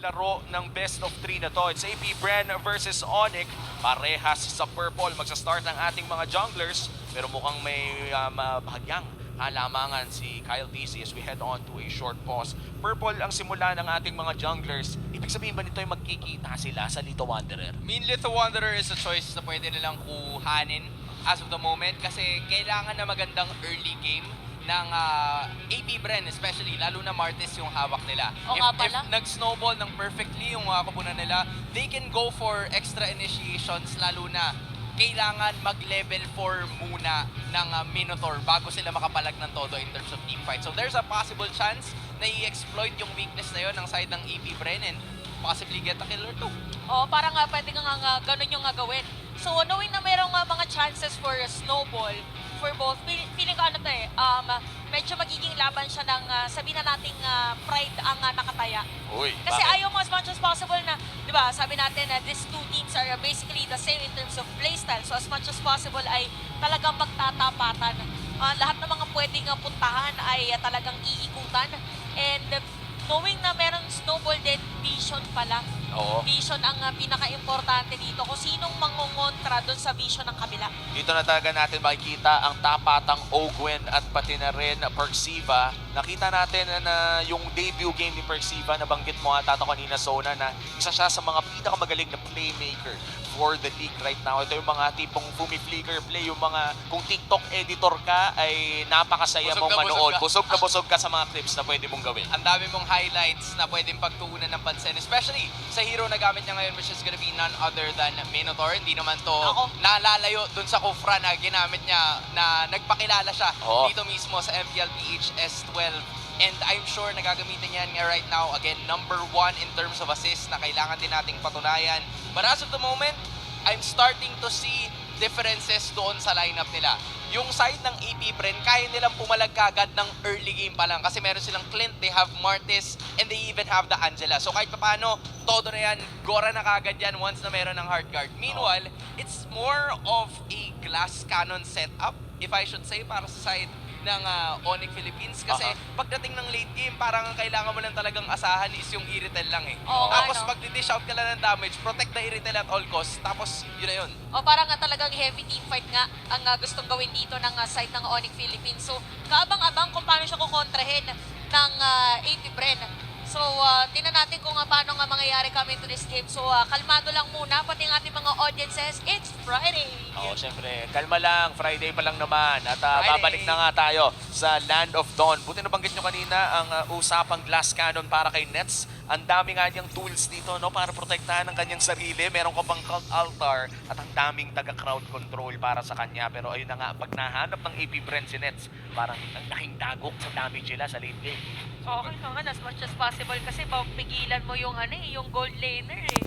laro ng best of 3 na to. It's AP Bren versus Onyx. Parehas sa purple. Magsa-start ang ating mga junglers. Pero mukhang may bahagyang halamangan si Kyle DC as we head on to a short pause. Purple ang simula ng ating mga junglers. Ibig sabihin ba nito ay magkikita sila sa Lito Wanderer? Lito Wanderer is a choice na pwede nilang kuhanin as of the moment kasi kailangan na magandang early game ng AP Bren especially, lalo na Martis yung hawak nila. O nga pala. If nag-snowball ng perfectly yung mga kupunan nila, they can go for extra initiations lalo na kailangan mag-level 4 muna ng Minotaur bago sila makapalag ng todo in terms of team fight. So there's a possible chance na i-exploit yung weakness na yun ng side ng AP Bren and possibly get a kill or two. Oo, parang pwede nga ganun yung gawin. So knowing na merong mga chances for a snowball for both, feeling ko medyo magiging laban siya ng sabihin na nating pride ang nakataya. Uy, Kasi bakit? ayaw mo as much as possible na, di ba, sabi natin na these two teams are basically the same in terms of playstyle. So as much as possible ay talagang magtatapatan. Lahat ng mga pwedeng puntahan ay talagang iikutan. And knowing na merong snowball din, vision pala. Oo. Vision ang pinaka-importante dito kung sinong mangongontra doon sa vision ng kabila. Dito na talaga natin makikita ang tapatang Ogwen at pati na rin Perxiva. Nakita natin na yung debut game ni Perxiva, nabanggit mo ata ito kanina, Sona, na isa siya sa mga pinakamagaling na playmaker for the league right now. Ito yung mga tipong fumi-flicker play, yung mga kung TikTok editor ka ay napakasaya Busog mong na busog manood. ka. Busog na busog ka sa mga clips na pwede mong gawin. Ang dami mong highlights na pwedeng pagtuunan ng pansin, especially sa hero na gamit niya ngayon, which is gonna be none other than Minotaur. Hindi naman to nalalayo dun sa Kufra na ginamit niya na nagpakilala siya dito mismo sa MPLPH S12. And I'm sure nagagamitin yan nga right now. Again, number 1 in terms of assist na kailangan din nating patunayan. But as of the moment, I'm starting to see differences doon sa lineup nila. Yung side ng AP Bren, kaya nilang pumalag kagad ng early game pa lang kasi meron silang Clint, they have Martis, and they even have the Angela. So kahit paano, todo na yan, Gora na kagad yan once na meron ng hard guard. Meanwhile, it's more of a glass cannon setup, if I should say, para sa side ng Onyx Philippines kasi pagdating ng late game, parang ang kailangan mo lang talagang asahan is yung Iritel lang eh. Tapos pag di-dish out ka lang ng damage, protect the Iritel at all costs, tapos yun na yun. O parang talagang heavy team fight nga ang gustong gawin dito ng side ng Onyx Philippines. So kaabang-abang kung paano siya kukontrahin ng AP Bren. So, tingnan natin kung paano nga mangyayari kami to this game. So, kalmado lang muna, pati ang ating mga audiences. It's Friday! Oo, syempre. Kalma lang. Friday pa lang naman. At babalik na nga tayo sa Land of Dawn. Buti nabanggit nyo kanina ang usapang glass cannon para kay Nets. Ang dami nga niyang tools dito no, para protektahan ang kanyang sarili. Meron ka pang cult altar at ang daming taga-crowd control para sa kanya. Pero ayun na nga, pag nahanap ng AP Bren si Nets, parang ang laking dagok sa damage nila sa late game. Okay naman, as much as possible kasi pigilan mo yung yung gold laner eh.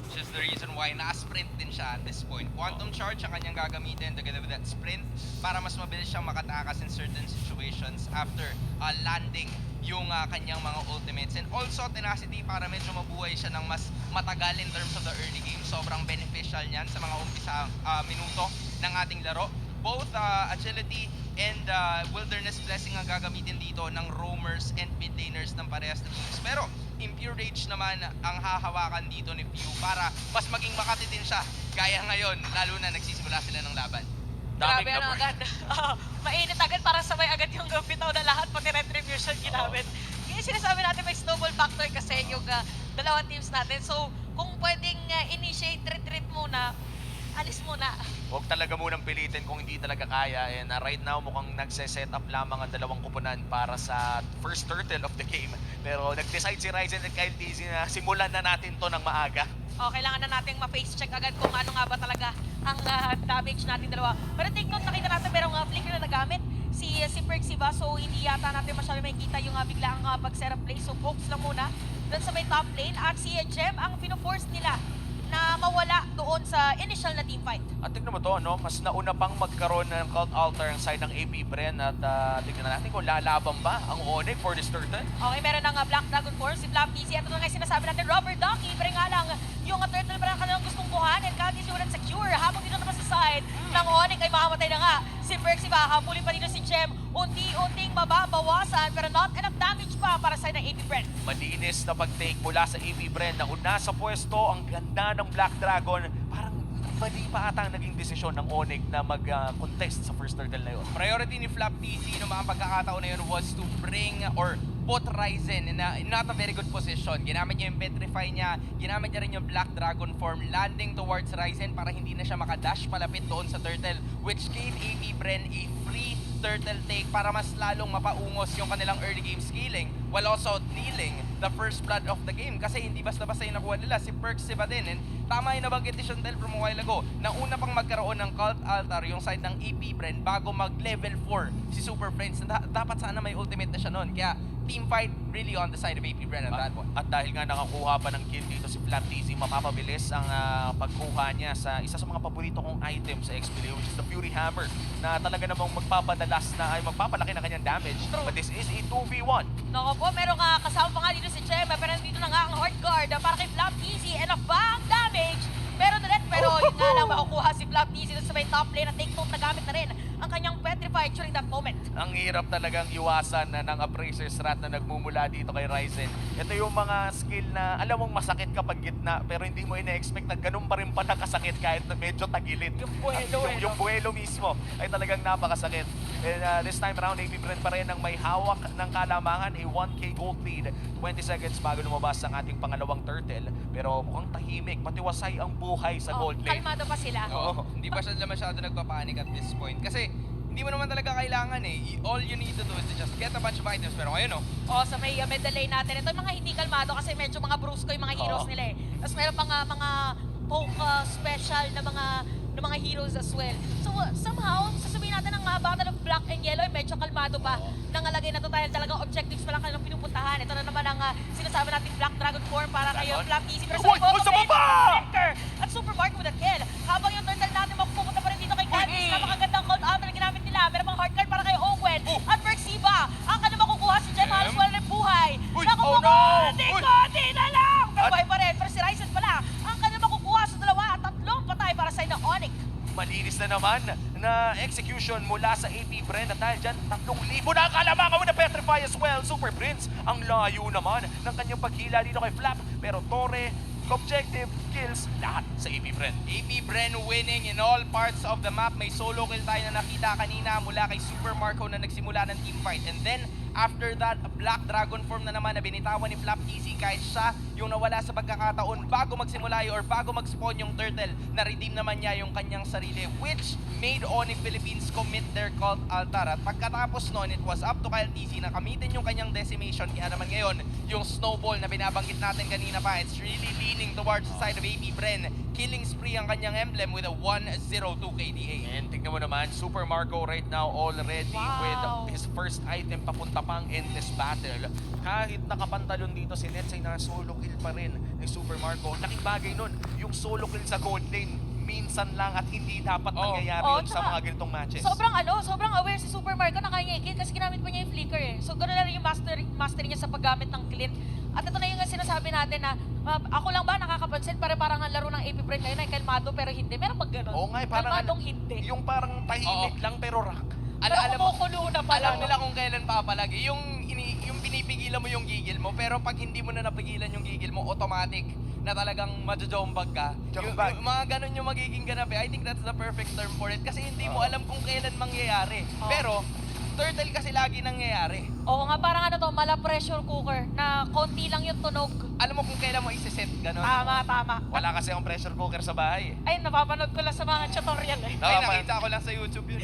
Which is the reason why naka-sprint din siya at this point. Quantum Charge ang kanyang gagamitin together with that sprint para mas mabilis siyang makatakas in certain situations after landing yung kanyang mga ultimates. And also Tenacity para medyo mabuhay siya ng mas matagal in terms of the early game. Sobrang beneficial niyan sa mga umpisa minuto ng ating laro. Both agility and wilderness blessing ang gagamitin dito ng roamers and mid laners ng parehas na teams. Pero Impure Rage naman ang hahawakan dito ni Pew para mas maging makatitin siya gaya ngayon, lalo na nagsisimula sila ng laban. Grabe agad. Mainit agad para sabay agad yung bitaw na lahat, pati retribution ginamit. Yung sinasabi natin may snowball factor kasi yung dalawang teams natin. So kung pwedeng initiate retreat muna, alis muna. Huwag talaga munang pilitin kung hindi talaga kaya. And right now, mukhang nagse-set up lamang ang dalawang kupunan para sa first turtle of the game. Pero nag-decide si Ryzen at Kyle DC na simulan na natin to ng maaga. Kailangan na nating ma-face check agad kung ano nga ba talaga ang damage natin dalawa. Pero take note, nakita natin merong flicker na nagamit si Perxiva. So hindi yata natin masyado makikita yung biglaang pag-setup play. So focus lang muna doon sa may top lane. At si Gem ang pino-force nila na mawala doon sa initial na team fight. At tignan mo to, no? Mas nauna pang magkaroon ng cult altar ang side ng AP Bren at tignan natin kung lalaban ba ang Onyx for this turtle. Okay, meron ng Black Dragon Force, si Flap PC. At ito nga sinasabi natin, Robert Donkey, pero nga lang, yung turtle pa lang kanilang gustong kuhanin, Kaltis wouldn't secure. Habang dito naman sa side ng Onyx ay makamatay na nga si si Perksy habulin pa dito si Jem. Unti-unting mababawasan pero not enough damage pa para sa ng AP Brand. Malinis na pag-take mula sa AP Bren na una sa pwesto. Ang ganda ng Black Dragon. Parang mali pa ata ang naging desisyon ng Onyx na mag-contest sa first turtle na yun. Priority ni Flap TC no mga pagkakataon na yun was to bring or put Ryzen in not a very good position. Ginamit niya yung Petrify niya, ginamit niya rin yung Black Dragon form landing towards Ryzen para hindi na siya makadash palapit doon sa turtle, which gave AP Bren a free turtle take para mas lalong mapaungos yung kanilang early game scaling while also dealing the first blood of the game kasi hindi basta-basta yung nakuha nila. Si Perksy ba din, and tama yung nabanggit ni Chantel from a while ago na una pang magkaroon ng Cult Altar yung side ng AP Bren bago mag level 4 si Super Friends. Dapat sana may ultimate na siya noon, kaya team fight really on the side of AP Bren at that point. At dahil nga nakakuha pa ng kill dito si Flap TZ, mapapabilis ang pagkuha niya sa isa sa mga paborito kong item sa XPLA, which is the Fury Hammer, na talaga namang magpapadalas na ay magpapalaki na kanyang damage. True. But this is a 2v1. Nako po, meron nga kasama pa nga dito si Jem, pero nandito na nga ang hard guard para kay Flap Easy. Enough ba ang damage? Meron na rin, pero yun nga lang makukuha si Flap Easy sa may top lane at take note na gamit na rin ang kanyang Petrify during that moment. Ang hirap talagang iwasan ng Appraiser's Wrath na nagmumula dito kay Ryzen. Ito yung mga skill na alam mong masakit kapag gitna pero hindi mo ina-expect na ganun pa rin pala kasakit kahit na medyo tagilid. Yung buwelo, yung buwelo mismo ay talagang napakasakit. And this time around, AP Bren pa rin ang may hawak ng kalamangan, a 1k gold lead. 20 seconds bago lumabas ang ating pangalawang turtle. Pero mukhang tahimik, patiwasay ang buhay sa gold lane. Kalmado pa sila. Oo. Hindi pa siya masyado nagpapanik at this point kasi hindi mo naman talaga kailangan eh. All you need to do is to just get a bunch of items. Pero ngayon Sa may middle lane natin. Ito yung mga hindi kalmado kasi medyo mga brusco yung mga heroes nila eh. Tapos meron pa nga mga poke special na mga heroes as well. So somehow, sasabihin natin ang Battle of Black and Yellow ay medyo kalmado pa. Nangalagay na to dahil talagang objectives pa lang kanilang pinupuntahan. Ito na naman ang sinasabi natin Black Dragon form para kayo Flap Easy. Pero Sa baba! At Super Mark with a kill. Habang yung turtle natin mapupunta pa rin dito kay Candice. Napakagandang cold out na ginamit nila. Meron pang hard card para kay Owen. At Perxiba, ang kanya makukuha si Jem Halos wala rin buhay. Nakukuha! Di na lang! Pero buhay pa rin. Pero si Ryzen pala, ang kanya makukuha sa dalawa at tatlong patay para sa ng Onyx. Malinis na naman na execution mula sa AP Bren at dahil dyan 3,000 na ang kalamangan mo na Petrify as well. Super Prince, ang layo naman ng kanyang paghila dito kay Flap. Pero Torre, objective, kills, lahat sa AP Bren. AP Bren winning in all parts of the map. May solo kill tayo na nakita kanina mula kay Super Marco na nagsimula ng team fight. And then, after that, Black Dragon form na naman na binitawan ni Flap TC kahit siya yung nawala sa pagkakataon bago magsimula or bago mag-spawn yung turtle, na-redeem naman niya yung kanyang sarili, which made Onyx Philippines commit their Cult Altar. At pagkatapos nun, it was up to Kyle TC na kamitin yung kanyang decimation. Kaya naman ngayon, yung snowball na binabanggit natin kanina pa, it's really leaning towards the side of AP Bren. Killing spree ang kanyang emblem with a 1-0-2 KDA. And tingnan mo naman, Super Marco right now already with his first item papunta pang endless battle. Kahit nakapantalon dito si Nets ay na-solo kill pa rin ni Super Marco. Laking bagay nun, yung solo kill sa gold lane, minsan lang at hindi dapat nangyayari yun sa tsaka mga ganitong matches. Sobrang aware si Super Marco na kanya i-kill kasi ginamit pa niya yung flicker eh. So gano'n na rin yung mastery niya sa paggamit ng clint. At ito na yung sinasabi natin na ako lang ba nakakapansin parang ang laro ng AP Bren ngayon ay kalmado pero hindi. Meron pag gano'n? Oo nga, parang Kalmadong hindi. yung parang tahimik lang pero rock. Alam mo, kumukulo na pala. alam nila kung kailan papalagi. Yung pinipigilan mo yung gigil mo, pero pag hindi mo na napigilan yung gigil mo, automatic na talagang majojombag ka. Jombag. Yung mga ganun yung magiging ganap eh. I think that's the perfect term for it. Kasi hindi mo alam kung kailan mangyayari. Pero, turtle kasi lagi nangyayari. Oo nga, parang mala pressure cooker na konti lang yung tunog. Alam mo kung kailan mo isi-set, ganun. Tama. Wala kasi akong pressure cooker sa bahay. Ay, napapanood ko lang sa mga tutorial eh. Ay, nakita ko lang sa YouTube yun.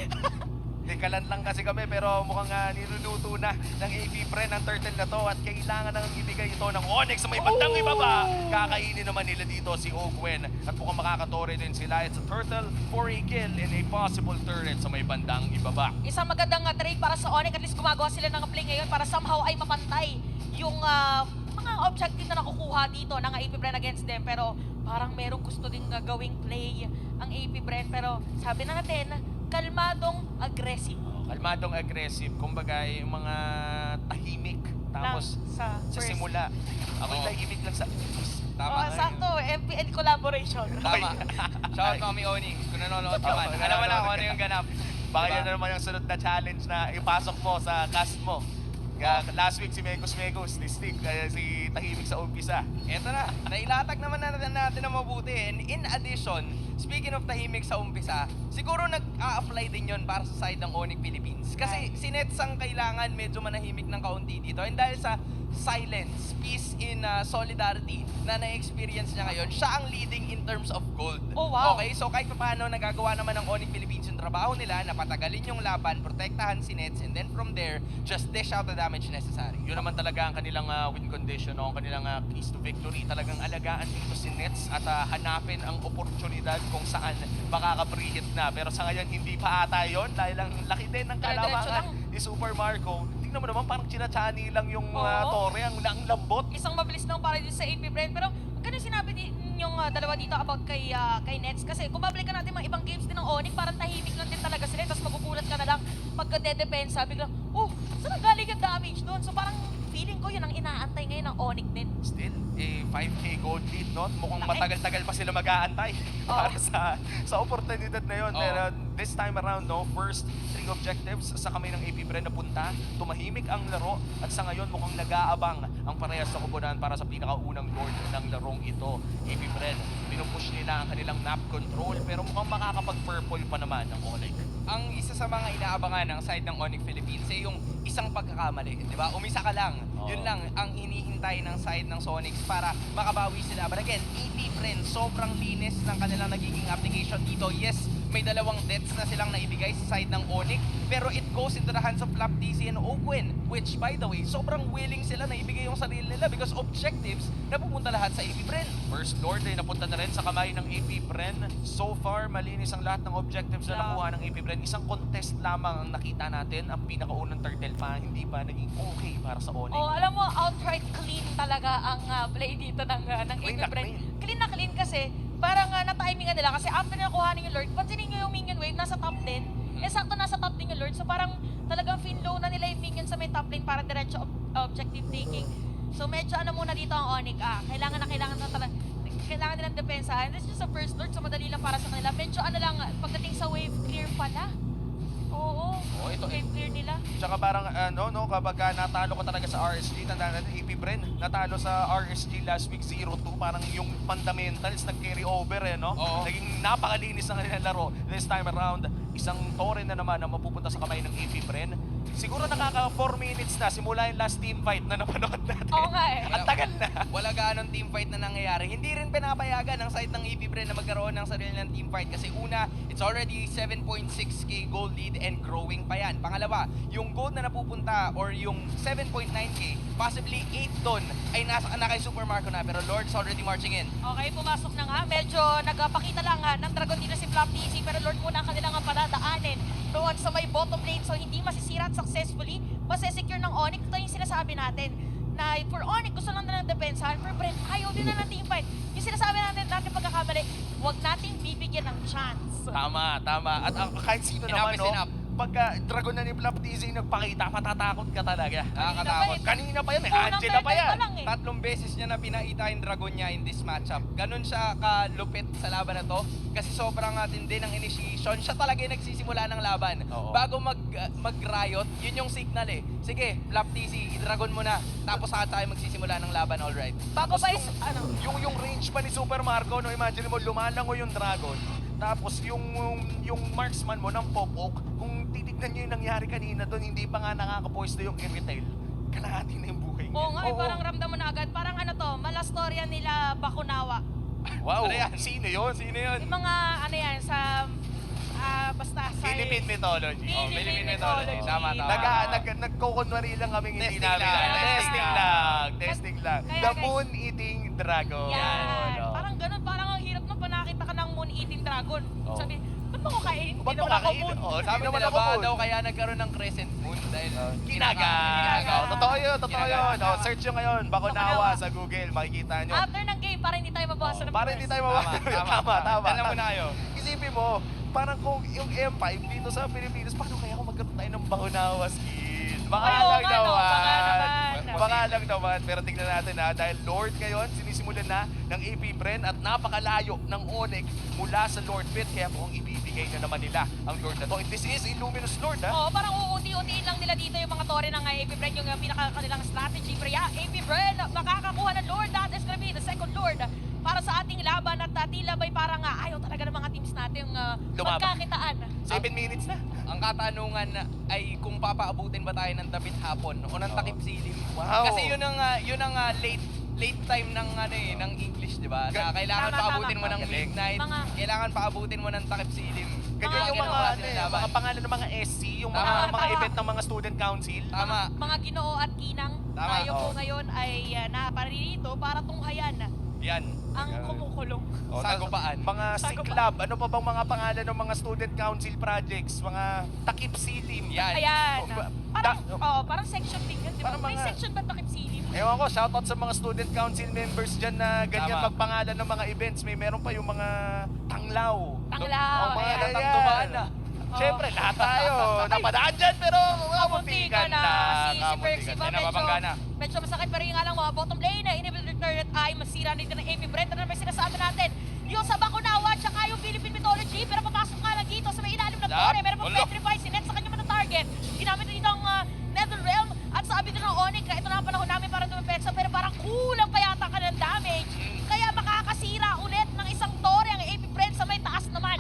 Dekalan lang kasi kami pero mukhang niluluto na ng AP Bren ang turtle na to at kailangan nang ibigay ito ng Onyx sa may bandang ibaba. Kakainin naman nila dito si Ogwen at mukhang makakatore din sila. It's a turtle for a kill and a possible turret sa may bandang ibaba. Isang magandang trade para sa Onyx. At least gumagawa sila ng play ngayon para somehow ay mapantay yung mga objective na nakukuha dito ng AP Bren against them. Pero parang merong gusto din gawing play ang AP Bren. Pero sabi na natin, kalmadong aggressive. Kalmadong aggressive. Kumbaga yung mga tahimik. Tapos sa sa first. simula, ako'y Oo. tahimik lang sa... Tama. Sakto, MPN collaboration. Tama. Shout out Mami Oni, kung nanonood ka man. Alam mo na kung ano yung ganap. Baka Diba? yan na naman yung sunod na challenge na ipasok mo sa cast mo. Last week si Megos, this week si Tahimik sa umpisa. Eto na, nailatag naman natin na mabuti. And in addition, speaking of tahimik sa umpisa, siguro nag-a-apply din yon para sa side ng Onyx Philippines. Kasi si Nets ang kailangan medyo manahimik ng kaunti dito. And dahil sa silence, peace in solidarity na na-experience niya ngayon, siya ang leading in terms of gold. Oh, wow. Okay, so kahit paano nagagawa naman ng Onyx Philippines yung trabaho nila na patagalin yung laban, protektahan si Nets, and then from there, just dish out the damage necessary. Yun naman talaga ang kanilang win condition, no? Ang kanilang keys to victory. Talagang alagaan dito si Nets at hanapin ang oportunidad kung saan makaka-preheat na. Pero sa ngayon, hindi pa ata yun dahil ang laki din ng Dire-diretso kalamangan lang. ni Super Marco. Tingnan mo naman, parang chinachani lang yung Oo. tore, ang lambot. Isang mabilis lang para dito sa AP Brand. Pero ganun sinabi yung dalawa dito about kay Nets. Kasi kung babalikan natin mga ibang games din ng Onyx, parang tahimik lang din talaga sila. Tapos magugulat ka na lang pagka-dedepensa. Biglang, saan ang galing ang damage doon? So parang feeling ko yun ang inaantay ngayon ng Onyx din. Still, 5K gold lead, no? Mukhang Laki. matagal-tagal pa sila mag-aantay para sa oportunidad na yun. Oo. Pero this time around, no, first 3 objectives sa kamay ng AP Bren na punta, tumahimik ang laro at sa ngayon mukhang nag-aabang ang parehas sa kupunan para sa pinakaunang lord ng larong ito. AP Bren, pinupush nila ang kanilang map control pero mukhang makakapag-purple pa naman ang Onyx. Ang isa sa mga inaabangan ng side ng Onyx Philippines ay yung isang pagkakamali, di ba? Umisa ka lang. Oo. Yun lang ang hinihintay ng side ng Sonics para makabawi sila. But again, AP friends, sobrang linis ng kanilang nagiging application dito. Yes, may dalawang deaths na silang naibigay sa side ng Onyx, pero it goes into the hands of Flap TC and Oakwen, which by the way, sobrang willing sila na ibigay yung sarili nila because objectives na pupunta lahat sa AP Bren. First Lord ay napunta na rin sa kamay ng AP Bren. So far, malinis ang lahat ng objectives na Yeah. nakuha ng AP Bren. Isang contest lamang ang nakita natin. Ang pinakaunang turtle pa, hindi pa naging okay para sa Onyx. Alam mo, outright clean talaga ang play dito ng Clean AP na Brand. clean. Clean na clean kasi parang na-timingan nila kasi after na nakuha yung Lord, pansinin nyo yung minion wave, nasa top 10. Sakto nasa top 10 yung Lord. So parang talagang fin-low na nila yung minion sa may top lane para diretso objective taking. So medyo muna dito ang Onyx. Kailangan na talaga. Kailangan nilang depensahan. This is just a first Lord, so madali lang para sa kanila. Medyo lang, pagdating sa wave clear pala. Oo, ito, wave clear nila. Tsaka parang kapag natalo ko talaga sa RSG, tandaan natin, AP Bren, natalo sa RSG last week 0-2, parang yung fundamentals nag-carry over no? Oo. Naging napakalinis ng kanilang laro. This time around, isang tore na naman na mapupunta sa kamay ng AP Bren. Siguro nakaka 4 minutes na simula yung last team fight na napanood natin. Oo nga eh. Ang tagal na. Wala gaanong team fight na nangyayari. Hindi rin pinapayagan ng side ng AP Bren na magkaroon ng sarili ng team fight kasi una, it's already 7.6k gold lead and growing pa yan. Pangalawa, yung gold na napupunta or yung 7.9k, possibly 8 doon ay nasa kay Super Marco na pero Lord's already marching in. Okay, pumasok na nga. Medyo nagpakita lang ng Dragon dito si Flap TC pero Lord muna ang kanilang padadaanin doon sa may bottom lane so hindi masisira at successfully masesecure ng Onyx. Ito yung sinasabi natin na for Onyx gusto lang na ng depensahan, for Brent ayaw din na ng teamfight. Yung sinasabi natin pagkakamali, huwag nating bibigyan ng chance. Tama. At kahit sino Enough naman, is enough. pagka Dragon na ni Flap TZ nagpakita, matatakot ka talaga. Nakakatakot. Kanina pa yan, may Unang Angela pa turtle yan. pa lang eh. Tatlong beses niya na pinakita yung dragon niya in this matchup. Ganun siya kalupit sa laban na to kasi sobrang tindi ng initiation. Siya talaga yung nagsisimula ng laban. Oo. Bago mag-riot, yun yung signal eh. Sige, Flap TC, i-dragon mo na. Tapos saka tayo magsisimula ng laban, alright. Bago Tapos pa is, yung range pa ni Super Marco, no, imagine mo, lumalango yung Dragon. Tapos yung marksman mo ng Popok, kung titignan nyo yung nangyari kanina doon, hindi pa nga nakakapoiste yung Irritail. Kalahati na yung buhay niya. oo nga, parang ramdam mo na agad. Parang malastorya nila Bakunawa. Wow, Ano yan? sino yun? Yung mga, sa, basta sa... Philippine mythology. Philippine mythology. Tama. Nagkukunwari lang kami hindi Testing namin. lang. Testing lang. Kaya The guys- moon-eating dragon. Yan. Oh. Parang ganun, parang ang hirap nung panakita ka ng moon-eating dragon. Oo. Sabi, ba't mo ko kainin? Ba't Hindi mo naman ako kakainin? moon. Oh, Sabi Hindi naman nila ako ba moon. daw kaya nagkaroon ng crescent moon dahil Kinaga. Totoo yun. Search nyo ngayon. Bakunawa Bakunawa. sa Google. Makikita nyo. After ng game, para hindi tayo mabawasan ng Para viewers. hindi tayo tama. Alam mo na kayo. Isipin mo, parang kung yung M5 dito sa Pilipinas, paano kaya kung magkaroon tayo ng Bakunawa skin? Baka Ay, oo lang nga, no? naman. Baka naman. Aba lang naman, pero tingnan natin dahil Lord ngayon, sinisimulan na ng AP Bren at napakalayo ng Onyx mula sa Lord Pit, kaya mukhang ibibigay na naman nila ang Lord na to. And this is a Luminous Lord, Oo, parang uunti-untiin lang nila dito yung mga tore ng AP Bren, yung pinaka-kanilang strategy. Pero yeah, AP Bren, makakakuha ng Lord. That is gonna be the second Lord para sa ating laban at tila ba'y parang ayaw talaga ng mga teams natin magkakitaan. 7 minutes na. Ang katanungan ay kung papaabutin ba tayo ng damit hapon o ng takip silim. Wow. Kasi yun ang late time ng ng English, 'di ba? Na kailangan Tama, paabutin mo tama. ng midnight, kailangan paabutin mo ng takip silim. Ganyan yung ginawa mga, sila laban. mga pangalan ng mga SC, yung mga, Tama. mga event ng mga student council. Tama. Mga Ginoo at Ginang, Tama. tayo po Oo. ngayon ay naparirito para tunghayan Yan. ang kumukulong. O, Sagupaan. Mga siklab, ano pa bang mga pangalan ng mga student council projects, mga takip silim. Yan. Ayan. Parang, Da- parang section din yun, di ba? Parang May mga- section ba takip silim? Ewan ko, shoutout sa mga student council members dyan na ganyan Tama. magpangalan ng mga events. Meron pa yung mga tanglaw. Tanglaw, O, mga ayan. ganyan. Tangdumaan na. Siyempre, lahat tayo napadaan dyan, pero Kamuntikan na. Si Percy ba, Napabangga na. medyo masakit pa rin nga lang mga bottom lane na inhibitor turret ay masira nito ng AP Brent. Ano naman sinasabi natin? Yung sa Bakunawa, tsaka yung Philippine Mythology, pero papasok nga lang dito sa may ilalim ng Lap. tore. Meron pang Ulo. petrify si Net sa kanyang mga target. Ginamit na dito ang Netherrealm at sabi din ng Onyx na ito na ang panahon namin para dumipetsa, pero parang kulang pa yata ka ng damage. Kaya makakasira ulit ng isang tore ang AP Brent sa may taas naman.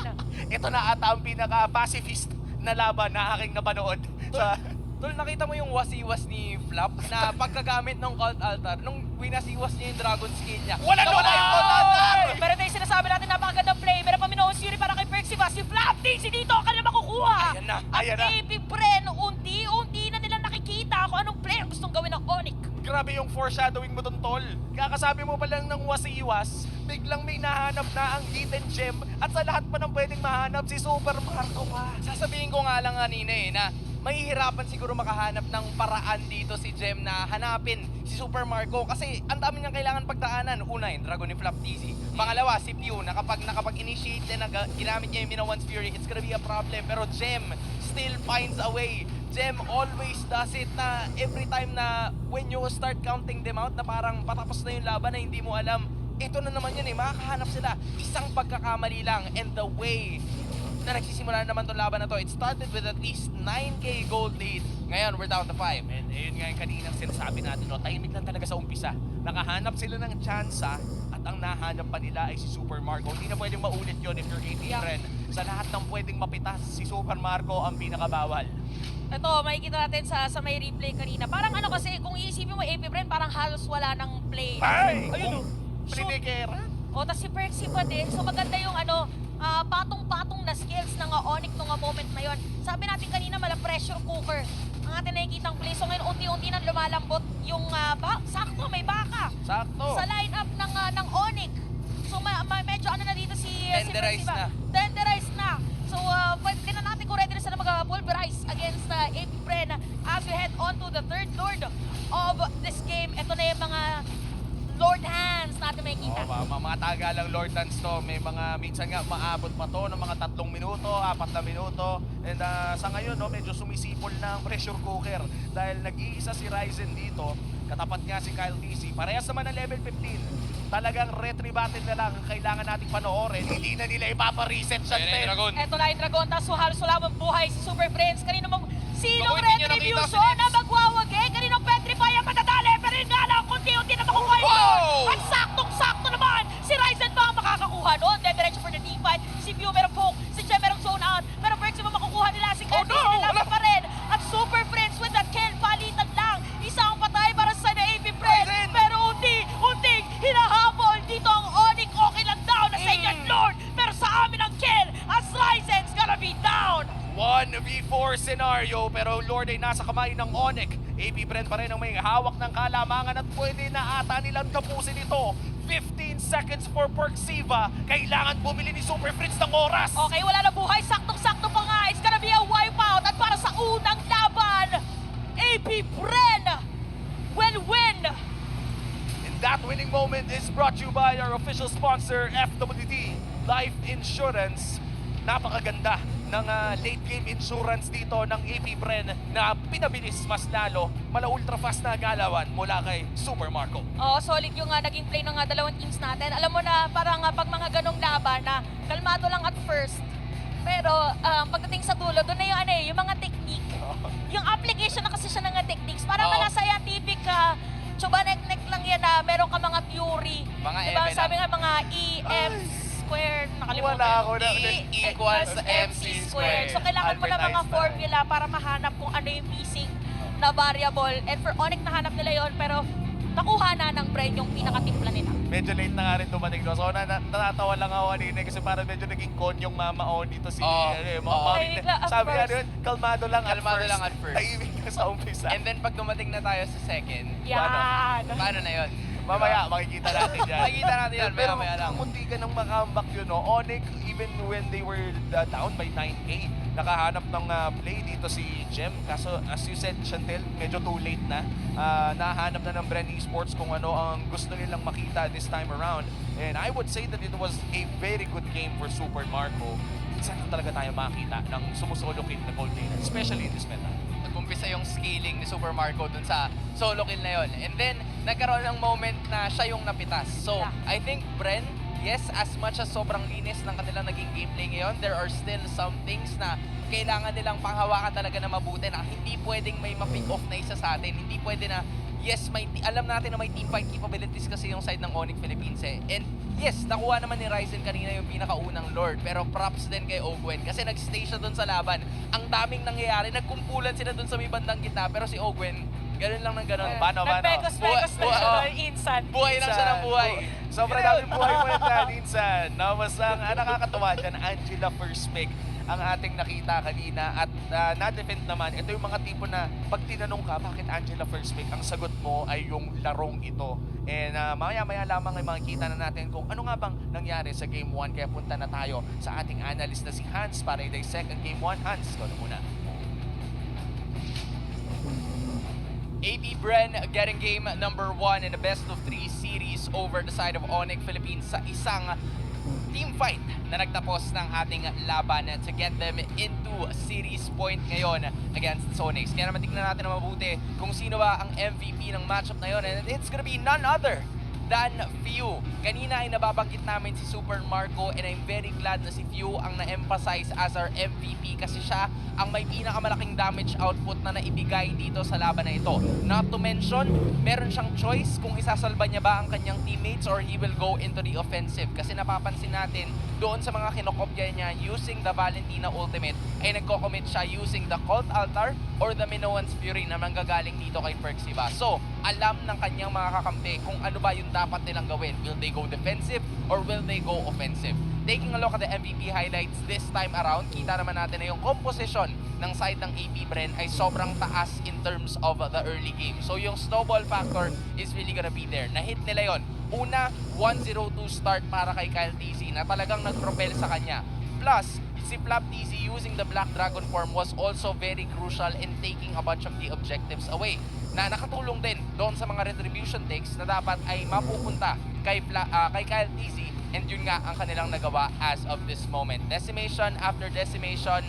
Ito na ata ang pinaka-pacifist na laban na aking napanood. Sa, Tol, nakita mo yung wasiwas ni Flap na pagkagamit ng Cult Altar, nung winasiwas niya yung Dragon Skill niya. Wala nawala yung Cult Altar! Pero ito yung sinasabi natin, napakagandang play. Meron pa Minoan Fury para kay Percy Bass. Si Flapty, si dito ang kanila makukuha. Ayan na, At ayan na. AP Bren, unti-unti na nila nakikita kung anong play ang gustong gawin ng Onyx. grabe yung foreshadowing mo dun, tol. Kakasabi mo pa lang ng wasiwas, biglang may nahanap na ang hidden gem at sa lahat pa ng pwedeng mahanap si Super Marco pa. Sasabihin ko nga lang kanina na mahihirapan siguro makahanap ng paraan dito si Gem na hanapin si Super Marco kasi ang dami niyang kailangan pagdaanan. Una, yung Dragon ni Flap TZ. Pangalawa, si Pew na kapag initiate na ginamit niya yung Minoan's Fury, it's gonna be a problem. Pero Gem still finds a way. Gem always does it na every time na when you start counting them out na parang patapos na yung laban na hindi mo alam, ito na naman yun makakahanap sila. Isang pagkakamali lang and the way na nagsisimula naman itong laban na to. It started with at least 9k gold lead. Ngayon, we're down to 5. And ayun nga yung kaninang sinasabi natin, tahimik lang talaga sa umpisa. Nakahanap sila ng tsansa at ang nahanap pa nila ay si Super Marco. Hindi na pwedeng maulit yun if you're 18 friend. Sa lahat ng pwedeng mapitas, si Super Marco ang pinakabawal. Ito, makikita natin sa may replay kanina. Parang ano kasi, kung iisipin mo AP Bren, parang halos wala ng play. Ay! Ayun o. Plinigera. O, tas si Percy pa din. So maganda yung patong-patong na skills ng Onyx nung moment na yon. Sabi natin kanina, mala pressure cooker ang ating nakikitang play. So ngayon, unti-unti nang lumalambot yung sakto, may baka. Sakto. Sa lineup ng Onyx. So medyo ano na dito si Tenderized Percy ba? na. Tenderized na. So tingnan natin kung ready na sila mag-pulverize against AP Bren as we head on to the third Lord of this game. Ito na yung mga Lord hands natin makikita. Mga tagalang Lord Dance to. May mga minsan nga maabot pa to ng mga 3 minuto, 4 na minuto. And sa ngayon, medyo sumisipol na ang pressure cooker dahil nag-iisa si Ryzen dito. Katapat nga si Kyle TC. Parehas naman ng level 15. Talagang retry battle na lang ang kailangan nating panoorin. Hindi na nila ipapa-reset sa Ayan na yung 10. Dragon. Eto na yung Dragon, tapos halos wala mong buhay si Super Friends. Kanino mong silong Ako, hindi niya retribution nakita si na magwawagi. Kaninong petrify ang matatali. Pero yun nga lang, kunti-unti na makukuha ito. Wow! At saktong-sakto naman, si Ryzen pa ang makakakuha doon. Diretso for the D5. Si Pew merong poke, si Jem merong zone out. Pero Perks mo makukuha nila, si Kyle no! nila pa rin. At Super Friends with that kill, palitan lang. Isang patay para sa AP Friends. Ryzen! Pero unting hinahabol dito ang Onyx. Okay lang down na sa inyo, Lord. Pero sa amin ang kill as Ryzen's gonna be down. 1v4 scenario pero Lord ay nasa kamay ng Onyx. AP Bren pa rin ang may hawak ng kalamangan at pwede na ata nilang tapusin ito. 15 seconds for Perxiva. Kailangan bumili ni Super Fritz ng oras. Okay, wala na buhay. Saktong-sakto pa nga. It's gonna be a wipeout. At para sa unang laban, AP Bren will win. And that winning moment is brought to you by our official sponsor, FWD Life Insurance. Napakaganda ng late game insurance dito ng AP Bren na pinabilis mas lalo. Mala ultra fast na galawan mula kay Super Marco. Oo, solid yung naging play ng dalawang teams natin. Alam mo na parang pag mga ganong laban na kalmado lang at first, pero pagdating sa dulo, doon na yung, yung mga technique. Yung application na kasi siya ng techniques. Parang Oo. mga scientific chubanek-nek lang yan na meron ka mga Fury. Mga Diba? M&M. Sabi nga mga EF squared, nakalimutan. Wala ako na. E equals MC squared. So kailangan mo na Albert mga Einstein. formula para mahanap kung ano yung missing na variable. And for Onyx, nahanap nila yon pero nakuha na ng Bren yung pinakatimpla nila. Medyo late na nga rin dumating doon. So natatawa lang ako kanina kasi parang medyo naging konyong mamaon dito si Oo. Mama. Tahimik lang at Sabi nga first. yun, kalmado lang Kalmado lang at first. Tahimik na sa umpisa. And then pag dumating na tayo sa second, Yan. paano na yun? Mamaya, makikita natin yan. Makikita natin yan, Pero maya-maya lang. munti ka ng makambak yun, no? Onyx, even when they were down by 9K, nakahanap ng play dito si Jem. Kaso, as you said, Chantel, medyo too late na. Nahanap na ng Bren Esports kung ano ang gusto nilang makita this time around. And I would say that it was a very good game for Super Marco. Saan na talaga tayo makita ng sumusolo kill na gold laner, especially in this meta. Nag-umpisa yung scaling ni Super Marco dun sa solo kill na yon. And then, nagkaroon ng moment na siya yung napitas. So, Yeah. I think Bren, yes, as much as sobrang linis ng kanilang naging gameplay ngayon, there are still some things na kailangan nilang panghawakan talaga na mabuti na hindi pwedeng may ma-pick off na isa sa atin. Hindi pwede na, yes, alam natin na may teamfight capabilities kasi yung side ng Onyx Philippines eh. And yes, nakuha naman ni Ryzen kanina yung pinakaunang Lord, pero props din kay Ogwen kasi nag-stay siya dun sa laban. Ang daming nangyayari, nagkumpulan sila dun sa may bandang gitna, pero si Ogwen, ganun lang ng ganun. Paano? Nagpekos-pekos na siya Buwa- doon, instant. Buhay lang siya ng buhay. Sobrang daming buhay mo na minsan. No, mas ang nakakatawa dyan, Angela first pick ang ating nakita kanina at na-defend naman. Ito yung mga tipo na pag tinanong ka, bakit Angela first pick? Ang sagot mo ay yung larong ito. And maya-maya lamang ay makikita na natin kung ano nga bang nangyari sa Game 1. Kaya punta na tayo sa ating analyst na si Hans para i-dissect ang Game 1. Hans, ikaw na muna. AB Bren getting game number 1 in the best of 3 series over the side of Onyx Philippines sa isang team fight na nagtapos ng ating laban to get them into series point ngayon against Onyx. Kaya naman tignan natin na mabuti kung sino ba ang MVP ng matchup na yun, and it's gonna be none other than Few. Kanina ay nababanggit namin si Super Marco, and I'm very glad na si Few ang na-emphasize as our MVP kasi siya ang may pinakamalaking damage output na naibigay dito sa laban na ito. Not to mention, meron siyang choice kung isasalba niya ba ang kanyang teammates or he will go into the offensive. Kasi napapansin natin doon sa mga kinokopya niya using the Valentina ultimate ay nagko-commit siya using the Cult Altar or the Minoan's Fury na manggagaling dito kay Perxiva. So, alam ng kanyang mga kakampi kung ano ba yung dapat nilang gawin. Will they go defensive or will they go offensive? Taking a look at the MVP highlights this time around, kita naman natin na yung composition ng side ng AP Bren ay sobrang taas in terms of the early game. So yung snowball factor is really gonna be there. Na-hit nila yon. Una, 1-0-2 start para kay Kyle TZ na talagang nag-propel sa kanya. Plus, si Flap TZ using the Black Dragon form was also very crucial in taking a bunch of the objectives away. Na nakatulong din doon sa mga retribution takes na dapat ay mapupunta kay Kyle TZ. And yun nga ang kanilang nagawa as of this moment. Decimation after decimation.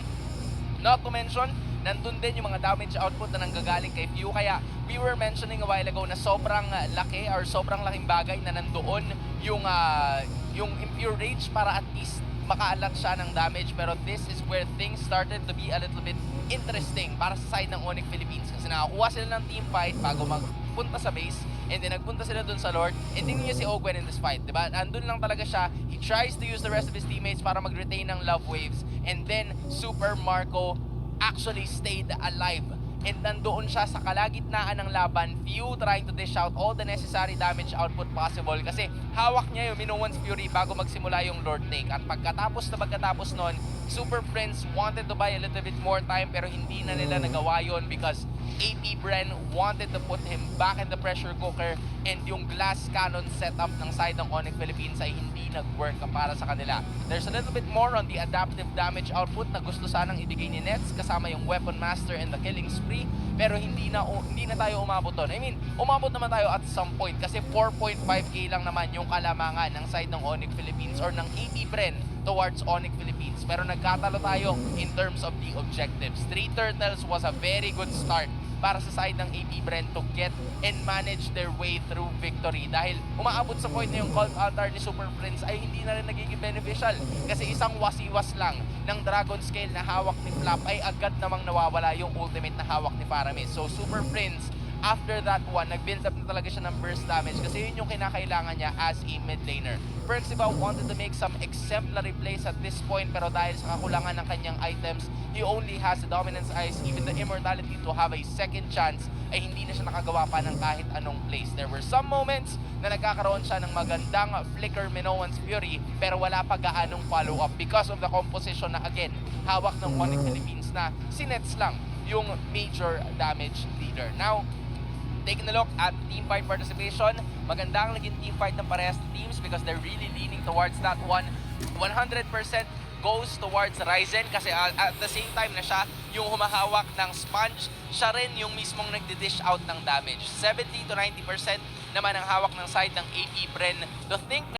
Not to mention, nandun din yung mga damage output na nanggagaling kay Few. Kaya we were mentioning a while ago na sobrang laki or sobrang laking bagay na nandoon yung Impure Rage para at least makaalat siya ng damage. Pero this is where things started to be a little bit interesting para sa side ng Onyx Philippines. Kasi nakakuha sila ng team fight bago magpunta sa base. And then nagpunta sila dun sa Lord. And tingnan niyo si Ogwen in this fight, diba? Andun lang talaga siya. He tries to use the rest of his teammates para mag-retain ng love waves. And then Super Marco actually stayed alive. And nandoon siya sa kalagitnaan ng laban, Few trying to dish out all the necessary damage output possible kasi hawak niya yung Minoan's Fury bago magsimula yung Lord Take. At pagkatapos nun, Super Prince wanted to buy a little bit more time pero hindi na nila nagawa yun because AP Bren wanted to put him back in the pressure cooker, and yung glass cannon setup ng side ng Onyx Philippines ay hindi nag-work para sa kanila. There's a little bit more on the adaptive damage output na gusto sanang ibigay ni Nets kasama yung Weapon Master and the Killing Spree, pero hindi na tayo umabot doon. I mean, umabot naman tayo at some point kasi 4.5k lang naman yung kalamangan ng side ng Onyx Philippines or ng AP Bren towards Onyx Philippines. Pero nagkatalo tayo in terms of the objectives. 3 Turtles was a very good start para sa side ng AP Bren to get and manage their way through victory. Dahil umaabot sa point na yung Cold Altar ni Super Prince ay hindi na rin nagiging beneficial. Kasi isang wasiwas lang ng Dragon Scale na hawak ni Flap ay agad namang nawawala yung ultimate na hawak ni Paramis. So Super Prince, after that one, nag-build up na talaga siya ng burst damage kasi yun yung kinakailangan niya as a mid laner. Perxiva wanted to make some exemplary plays at this point pero dahil sa kakulangan ng kanyang items, he only has the Dominance Eyes, even the Immortality to have a second chance, ay hindi na siya nakagawa pa ng kahit anong plays. There were some moments na nagkakaroon siya ng magandang flicker Minoan's Fury pero wala pa gaanong follow-up because of the composition na again, hawak ng Onyx Philippines na si Nets lang yung major damage leader. Now, taking a look at team fight participation, magandang naging team fight ng parehas teams because they're really leaning towards that one. 100% goes towards Ryzen kasi at the same time na siya yung humahawak ng sponge, siya rin yung mismong nagdi-dish out ng damage. 70 to 90% naman ang hawak ng side ng AP Bren. To think